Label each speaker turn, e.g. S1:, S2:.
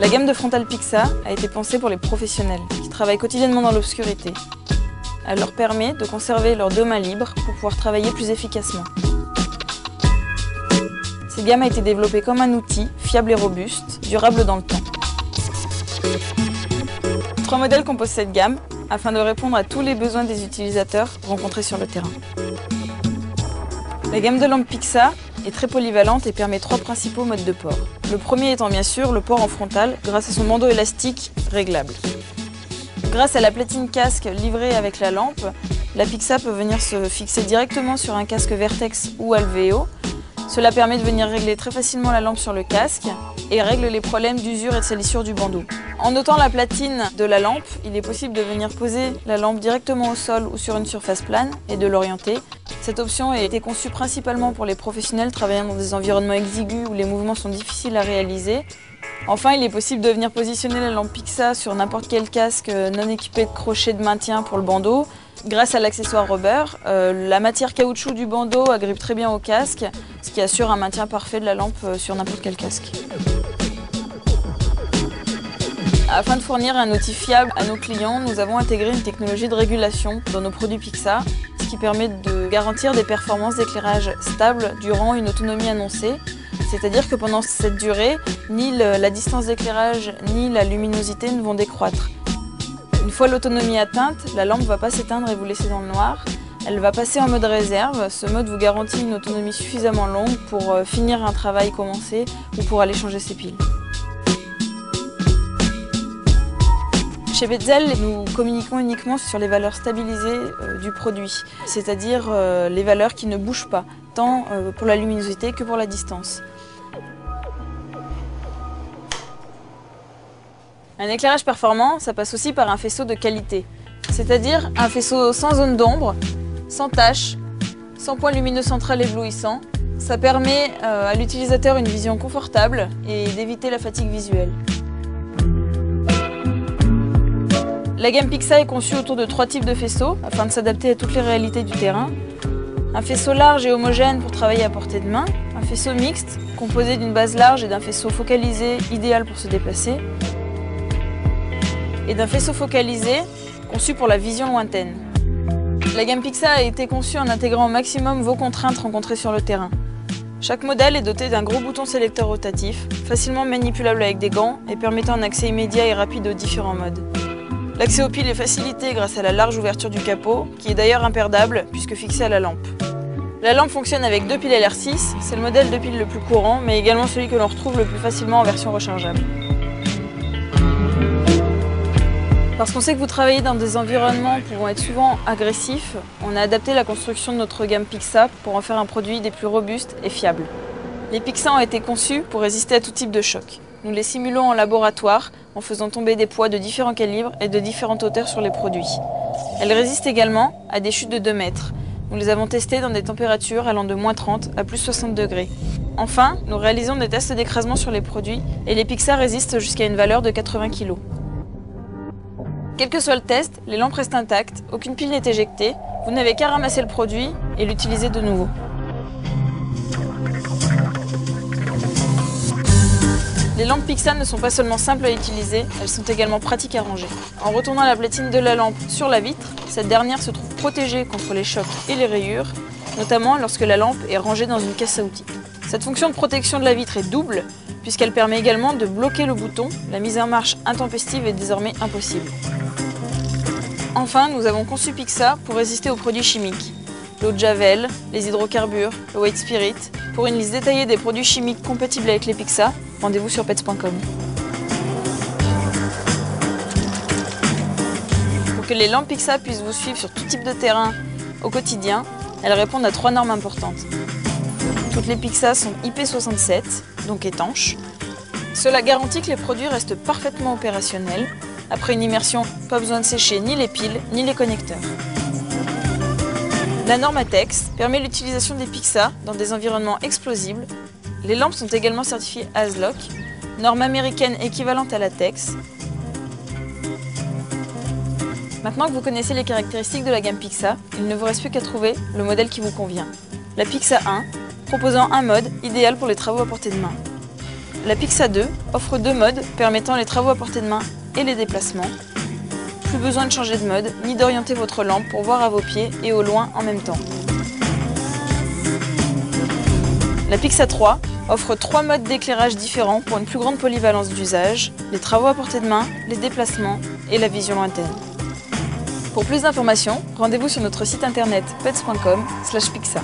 S1: La gamme de frontales Pixa a été pensée pour les professionnels qui travaillent quotidiennement dans l'obscurité. Elle leur permet de conserver leur 2 mains libres pour pouvoir travailler plus efficacement. Cette gamme a été développée comme un outil fiable et robuste, durable dans le temps. 3 modèles composent cette gamme afin de répondre à tous les besoins des utilisateurs rencontrés sur le terrain. La gamme de lampes Pixa est très polyvalente et permet 3 principaux modes de port. Le premier étant bien sûr le port en frontale grâce à son bandeau élastique réglable. Grâce à la platine casque livrée avec la lampe, la Pixa peut venir se fixer directement sur un casque Vertex ou Alveo. Cela permet de venir régler très facilement la lampe sur le casque et règle les problèmes d'usure et de salissure du bandeau. En ôtant la platine de la lampe, il est possible de venir poser la lampe directement au sol ou sur une surface plane et de l'orienter. Cette option a été conçue principalement pour les professionnels travaillant dans des environnements exigus où les mouvements sont difficiles à réaliser. Enfin, il est possible de venir positionner la lampe Pixa sur n'importe quel casque non équipé de crochet de maintien pour le bandeau. Grâce à l'accessoire rubber, la matière caoutchouc du bandeau agrippe très bien au casque, ce qui assure un maintien parfait de la lampe sur n'importe quel casque. Afin de fournir un outil fiable à nos clients, nous avons intégré une technologie de régulation dans nos produits Pixa, ce qui permet de garantir des performances d'éclairage stables durant une autonomie annoncée. C'est-à-dire que pendant cette durée, ni la distance d'éclairage ni la luminosité ne vont décroître. Une fois l'autonomie atteinte, la lampe ne va pas s'éteindre et vous laisser dans le noir. Elle va passer en mode réserve. Ce mode vous garantit une autonomie suffisamment longue pour finir un travail commencé ou pour aller changer ses piles. Chez Betzel, nous communiquons uniquement sur les valeurs stabilisées du produit, c'est-à-dire les valeurs qui ne bougent pas, tant pour la luminosité que pour la distance. Un éclairage performant, ça passe aussi par un faisceau de qualité, c'est-à-dire un faisceau sans zone d'ombre, sans taches, sans point lumineux central éblouissant. Ça permet à l'utilisateur une vision confortable et d'éviter la fatigue visuelle. La gamme Pixa est conçue autour de 3 types de faisceaux afin de s'adapter à toutes les réalités du terrain. Un faisceau large et homogène pour travailler à portée de main, un faisceau mixte composé d'une base large et d'un faisceau focalisé idéal pour se déplacer, et d'un faisceau focalisé conçu pour la vision lointaine. La gamme Pixa a été conçue en intégrant au maximum vos contraintes rencontrées sur le terrain. Chaque modèle est doté d'un gros bouton sélecteur rotatif, facilement manipulable avec des gants et permettant un accès immédiat et rapide aux différents modes. L'accès aux piles est facilité grâce à la large ouverture du capot, qui est d'ailleurs imperdable puisque fixée à la lampe. La lampe fonctionne avec 2 piles LR6, c'est le modèle de pile le plus courant, mais également celui que l'on retrouve le plus facilement en version rechargeable. Parce qu'on sait que vous travaillez dans des environnements pouvant être souvent agressifs, on a adapté la construction de notre gamme Pixa pour en faire un produit des plus robustes et fiables. Les Pixa ont été conçus pour résister à tout type de choc. Nous les simulons en laboratoire en faisant tomber des poids de différents calibres et de différentes hauteurs sur les produits. Elles résistent également à des chutes de 2 mètres. Nous les avons testées dans des températures allant de -30 à +60 degrés. Enfin, nous réalisons des tests d'écrasement sur les produits et les Pixa résistent jusqu'à une valeur de 80 kg. Quel que soit le test, les lampes restent intactes, aucune pile n'est éjectée, vous n'avez qu'à ramasser le produit et l'utiliser de nouveau. Les lampes Pixa ne sont pas seulement simples à utiliser, elles sont également pratiques à ranger. En retournant la platine de la lampe sur la vitre, cette dernière se trouve protégée contre les chocs et les rayures, notamment lorsque la lampe est rangée dans une caisse à outils. Cette fonction de protection de la vitre est double, puisqu'elle permet également de bloquer le bouton. La mise en marche intempestive est désormais impossible. Enfin, nous avons conçu Pixa pour résister aux produits chimiques. L'eau de Javel, les hydrocarbures, le white spirit. Pour une liste détaillée des produits chimiques compatibles avec les Pixa, rendez-vous sur pets.com. Pour que les lampes Pixa puissent vous suivre sur tout type de terrain au quotidien, elles répondent à 3 normes importantes. Toutes les Pixa sont IP67, donc étanches. Cela garantit que les produits restent parfaitement opérationnels. Après une immersion, pas besoin de sécher ni les piles ni les connecteurs. La norme ATEX permet l'utilisation des Pixa dans des environnements explosibles. Les lampes sont également certifiées ASLOC, norme américaine équivalente à l'ATEX. Maintenant que vous connaissez les caractéristiques de la gamme Pixa, il ne vous reste plus qu'à trouver le modèle qui vous convient. La Pixa 1, proposant un mode idéal pour les travaux à portée de main. La Pixa 2 offre 2 modes permettant les travaux à portée de main et les déplacements. Plus besoin de changer de mode ni d'orienter votre lampe pour voir à vos pieds et au loin en même temps. La Pixa 3 offre 3 modes d'éclairage différents pour une plus grande polyvalence d'usage, les travaux à portée de main, les déplacements et la vision lointaine. Pour plus d'informations, rendez-vous sur notre site internet pets.com/pixa.